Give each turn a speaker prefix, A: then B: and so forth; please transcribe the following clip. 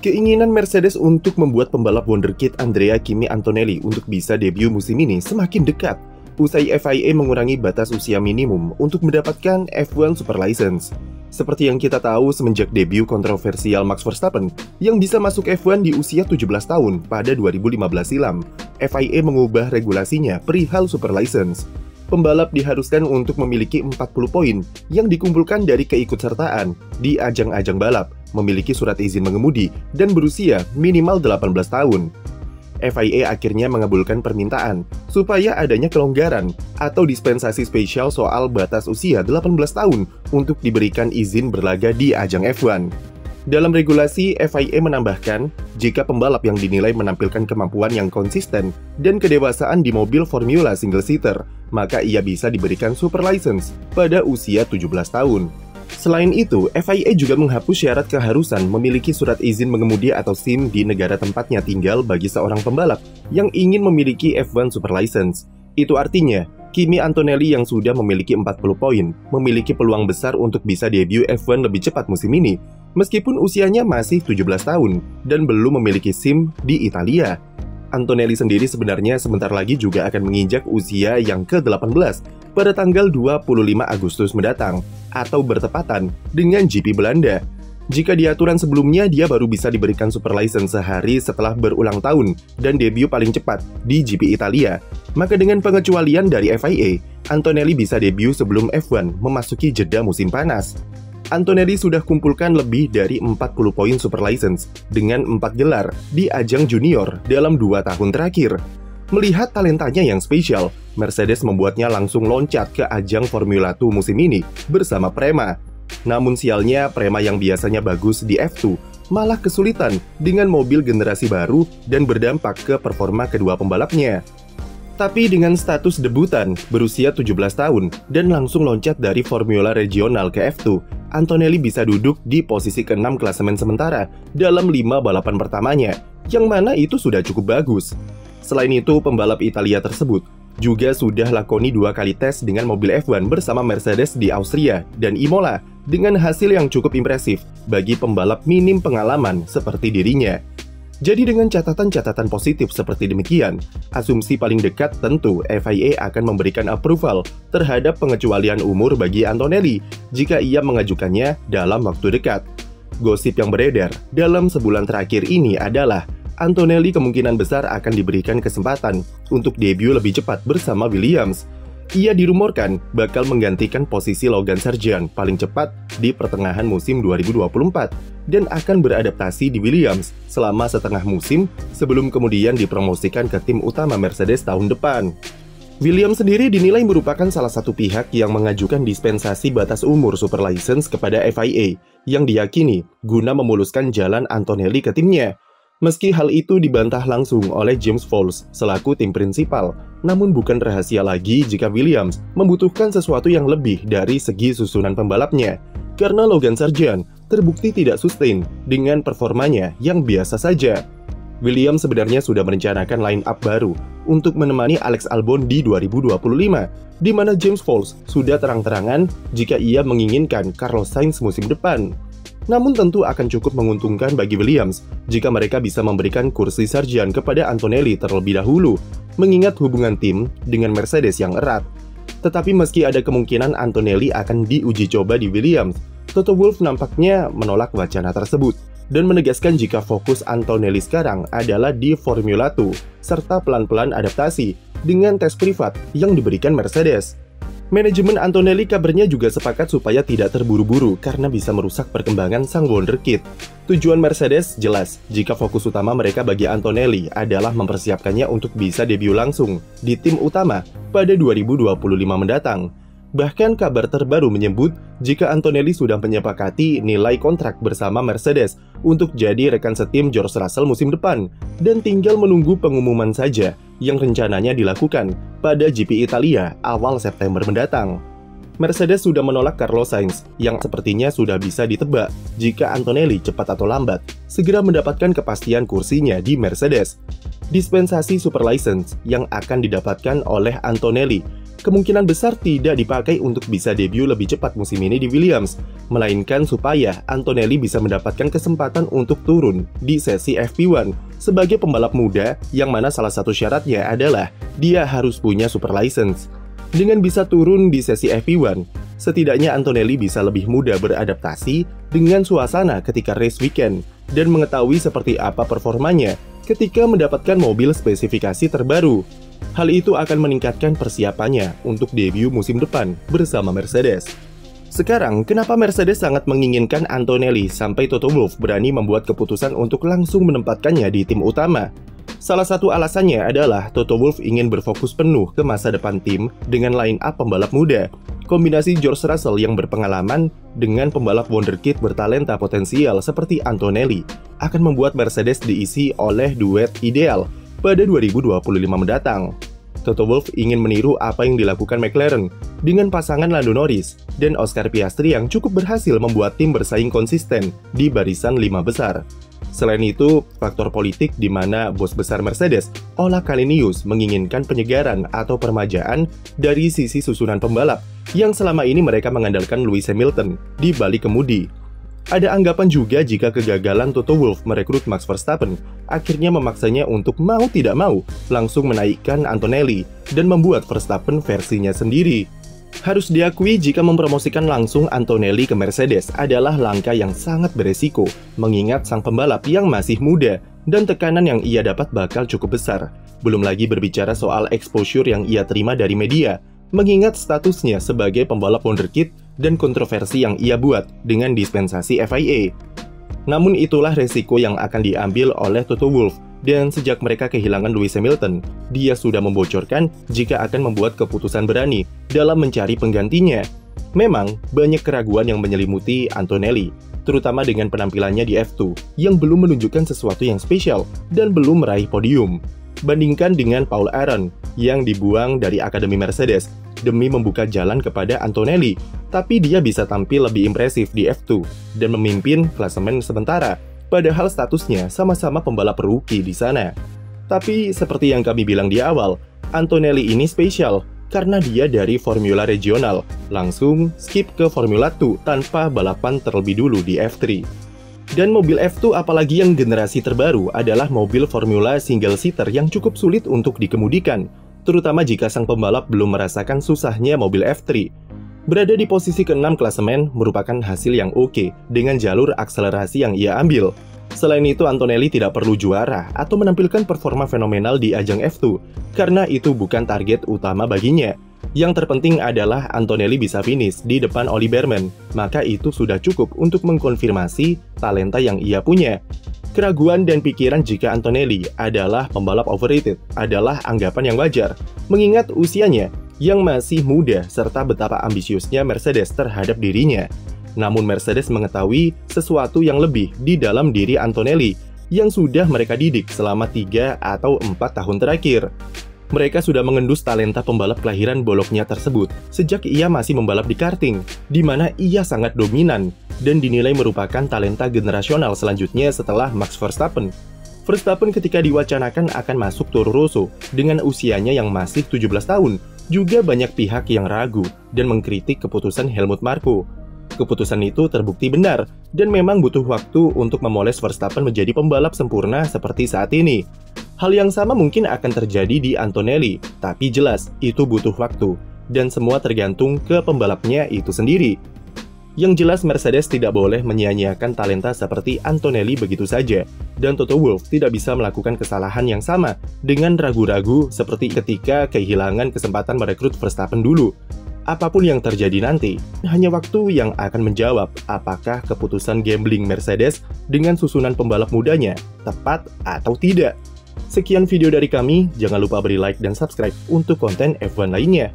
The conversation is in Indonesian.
A: Keinginan Mercedes untuk membuat pembalap wonderkid Andrea Kimi Antonelli untuk bisa debut musim ini semakin dekat, usai FIA mengurangi batas usia minimum untuk mendapatkan F1 Super License. Seperti yang kita tahu, semenjak debut kontroversial Max Verstappen yang bisa masuk F1 di usia 17 tahun pada 2015 silam, FIA mengubah regulasinya perihal Super License. Pembalap diharuskan untuk memiliki 40 poin yang dikumpulkan dari keikutsertaan di ajang-ajang balap, memiliki surat izin mengemudi, dan berusia minimal 18 tahun. FIA akhirnya mengabulkan permintaan supaya adanya kelonggaran atau dispensasi spesial soal batas usia 18 tahun untuk diberikan izin berlaga di ajang F1. Dalam regulasi, FIA menambahkan, jika pembalap yang dinilai menampilkan kemampuan yang konsisten dan kedewasaan di mobil formula single-seater, maka ia bisa diberikan super license pada usia 17 tahun. Selain itu, FIA juga menghapus syarat keharusan memiliki surat izin mengemudi atau SIM di negara tempatnya tinggal bagi seorang pembalap yang ingin memiliki F1 Super License. Itu artinya, Kimi Antonelli yang sudah memiliki 40 poin, memiliki peluang besar untuk bisa debut F1 lebih cepat musim ini, meskipun usianya masih 17 tahun dan belum memiliki SIM di Italia. Antonelli sendiri sebenarnya sebentar lagi juga akan menginjak usia yang ke-18 pada tanggal 25 Agustus mendatang, atau bertepatan dengan GP Belanda. Jika di aturan sebelumnya dia baru bisa diberikan super license sehari setelah berulang tahun dan debut paling cepat di GP Italia, maka dengan pengecualian dari FIA, Antonelli bisa debut sebelum F1 memasuki jeda musim panas. Antonelli sudah kumpulkan lebih dari 40 poin super license dengan 4 gelar di ajang junior dalam 2 tahun terakhir. Melihat talentanya yang spesial, Mercedes membuatnya langsung loncat ke ajang Formula 2 musim ini bersama Prema. Namun sialnya, Prema yang biasanya bagus di F2 malah kesulitan dengan mobil generasi baru dan berdampak ke performa kedua pembalapnya. Tapi dengan status debutan berusia 17 tahun dan langsung loncat dari Formula Regional ke F2, Antonelli bisa duduk di posisi ke-6 klasemen sementara dalam 5 balapan pertamanya, yang mana itu sudah cukup bagus. Selain itu, pembalap Italia tersebut juga sudah lakoni 2 kali tes dengan mobil F1 bersama Mercedes di Austria dan Imola dengan hasil yang cukup impresif bagi pembalap minim pengalaman seperti dirinya. Jadi dengan catatan-catatan positif seperti demikian, asumsi paling dekat tentu FIA akan memberikan approval terhadap pengecualian umur bagi Antonelli jika ia mengajukannya dalam waktu dekat. Gosip yang beredar dalam sebulan terakhir ini adalah Antonelli kemungkinan besar akan diberikan kesempatan untuk debut lebih cepat bersama Williams. Ia dirumorkan bakal menggantikan posisi Logan Sargeant paling cepat di pertengahan musim 2024 dan akan beradaptasi di Williams selama setengah musim sebelum kemudian dipromosikan ke tim utama Mercedes tahun depan. Williams sendiri dinilai merupakan salah satu pihak yang mengajukan dispensasi batas umur super license kepada FIA yang diyakini guna memuluskan jalan Antonelli ke timnya. Meski hal itu dibantah langsung oleh James Vowles selaku tim prinsipal, namun bukan rahasia lagi jika Williams membutuhkan sesuatu yang lebih dari segi susunan pembalapnya, karena Logan Sargeant terbukti tidak sustain dengan performanya yang biasa saja. Williams sebenarnya sudah merencanakan line-up baru untuk menemani Alex Albon di 2025, di mana James Vowles sudah terang-terangan jika ia menginginkan Carlos Sainz musim depan. Namun tentu akan cukup menguntungkan bagi Williams jika mereka bisa memberikan kursi Sargeant kepada Antonelli terlebih dahulu, mengingat hubungan tim dengan Mercedes yang erat. Tetapi meski ada kemungkinan Antonelli akan diuji coba di Williams, Toto Wolff nampaknya menolak wacana tersebut dan menegaskan jika fokus Antonelli sekarang adalah di Formula 2 serta pelan-pelan adaptasi dengan tes privat yang diberikan Mercedes. Manajemen Antonelli kabarnya juga sepakat supaya tidak terburu-buru karena bisa merusak perkembangan sang wonderkid. Tujuan Mercedes jelas jika fokus utama mereka bagi Antonelli adalah mempersiapkannya untuk bisa debut langsung di tim utama pada 2025 mendatang. Bahkan kabar terbaru menyebut jika Antonelli sudah menyepakati nilai kontrak bersama Mercedes untuk jadi rekan setim George Russell musim depan dan tinggal menunggu pengumuman saja yang rencananya dilakukan pada GP Italia awal September mendatang. Mercedes sudah menolak Carlos Sainz yang sepertinya sudah bisa ditebak jika Antonelli cepat atau lambat segera mendapatkan kepastian kursinya di Mercedes. Dispensasi super license yang akan didapatkan oleh Antonelli kemungkinan besar tidak dipakai untuk bisa debut lebih cepat musim ini di Williams, melainkan supaya Antonelli bisa mendapatkan kesempatan untuk turun di sesi FP1 sebagai pembalap muda, yang mana salah satu syaratnya adalah dia harus punya super license. Dengan bisa turun di sesi FP1, setidaknya Antonelli bisa lebih mudah beradaptasi dengan suasana ketika race weekend dan mengetahui seperti apa performanya ketika mendapatkan mobil spesifikasi terbaru. Hal itu akan meningkatkan persiapannya untuk debut musim depan bersama Mercedes. Sekarang, kenapa Mercedes sangat menginginkan Antonelli sampai Toto Wolff berani membuat keputusan untuk langsung menempatkannya di tim utama? Salah satu alasannya adalah Toto Wolff ingin berfokus penuh ke masa depan tim dengan line-up pembalap muda. Kombinasi George Russell yang berpengalaman dengan pembalap wonderkid bertalenta potensial seperti Antonelli akan membuat Mercedes diisi oleh duet ideal pada 2025 mendatang. Toto Wolff ingin meniru apa yang dilakukan McLaren dengan pasangan Lando Norris dan Oscar Piastri yang cukup berhasil membuat tim bersaing konsisten di barisan 5 besar. Selain itu, faktor politik di mana bos besar Mercedes, Ola Kalinius, menginginkan penyegaran atau permajaan dari sisi susunan pembalap yang selama ini mereka mengandalkan Lewis Hamilton di balik kemudi. Ada anggapan juga jika kegagalan Toto Wolff merekrut Max Verstappen akhirnya memaksanya untuk mau tidak mau langsung menaikkan Antonelli dan membuat Verstappen versinya sendiri. Harus diakui jika mempromosikan langsung Antonelli ke Mercedes adalah langkah yang sangat beresiko, mengingat sang pembalap yang masih muda dan tekanan yang ia dapat bakal cukup besar. Belum lagi berbicara soal exposure yang ia terima dari media, mengingat statusnya sebagai pembalap wonderkid dan kontroversi yang ia buat dengan dispensasi FIA. Namun itulah resiko yang akan diambil oleh Toto Wolff, dan sejak mereka kehilangan Lewis Hamilton, dia sudah membocorkan jika akan membuat keputusan berani dalam mencari penggantinya. Memang, banyak keraguan yang menyelimuti Antonelli, terutama dengan penampilannya di F2 yang belum menunjukkan sesuatu yang spesial dan belum meraih podium. Bandingkan dengan Paul Aron yang dibuang dari Akademi Mercedes demi membuka jalan kepada Antonelli, tapi dia bisa tampil lebih impresif di F2 dan memimpin klasemen sementara, padahal statusnya sama-sama pembalap rookie di sana. Tapi seperti yang kami bilang di awal, Antonelli ini spesial karena dia dari Formula Regional, langsung skip ke Formula 2 tanpa balapan terlebih dulu di F3. Dan mobil F2 apalagi yang generasi terbaru adalah mobil Formula single seater yang cukup sulit untuk dikemudikan, terutama jika sang pembalap belum merasakan susahnya mobil F3. Berada di posisi ke-6 klasemen merupakan hasil yang oke dengan jalur akselerasi yang ia ambil. Selain itu, Antonelli tidak perlu juara atau menampilkan performa fenomenal di ajang F2, karena itu bukan target utama baginya. Yang terpenting adalah Antonelli bisa finish di depan Ollie Bearman, maka itu sudah cukup untuk mengkonfirmasi talenta yang ia punya. Keraguan dan pikiran jika Antonelli adalah pembalap overrated adalah anggapan yang wajar, mengingat usianya yang masih muda serta betapa ambisiusnya Mercedes terhadap dirinya. Namun Mercedes mengetahui sesuatu yang lebih di dalam diri Antonelli yang sudah mereka didik selama 3 atau 4 tahun terakhir. Mereka sudah mengendus talenta pembalap kelahiran Bologna tersebut sejak ia masih membalap di karting, di mana ia sangat dominan dan dinilai merupakan talenta generasional selanjutnya setelah Max Verstappen. Verstappen ketika diwacanakan akan masuk Toro Rosso dengan usianya yang masih 17 tahun, juga banyak pihak yang ragu dan mengkritik keputusan Helmut Marko. Keputusan itu terbukti benar dan memang butuh waktu untuk memoles Verstappen menjadi pembalap sempurna seperti saat ini. Hal yang sama mungkin akan terjadi di Antonelli, tapi jelas itu butuh waktu, dan semua tergantung ke pembalapnya itu sendiri. Yang jelas Mercedes tidak boleh menyia-nyiakan talenta seperti Antonelli begitu saja, dan Toto Wolff tidak bisa melakukan kesalahan yang sama dengan ragu-ragu seperti ketika kehilangan kesempatan merekrut Verstappen dulu. Apapun yang terjadi nanti, hanya waktu yang akan menjawab apakah keputusan gambling Mercedes dengan susunan pembalap mudanya tepat atau tidak. Sekian video dari kami, jangan lupa beri like dan subscribe untuk konten F1 lainnya.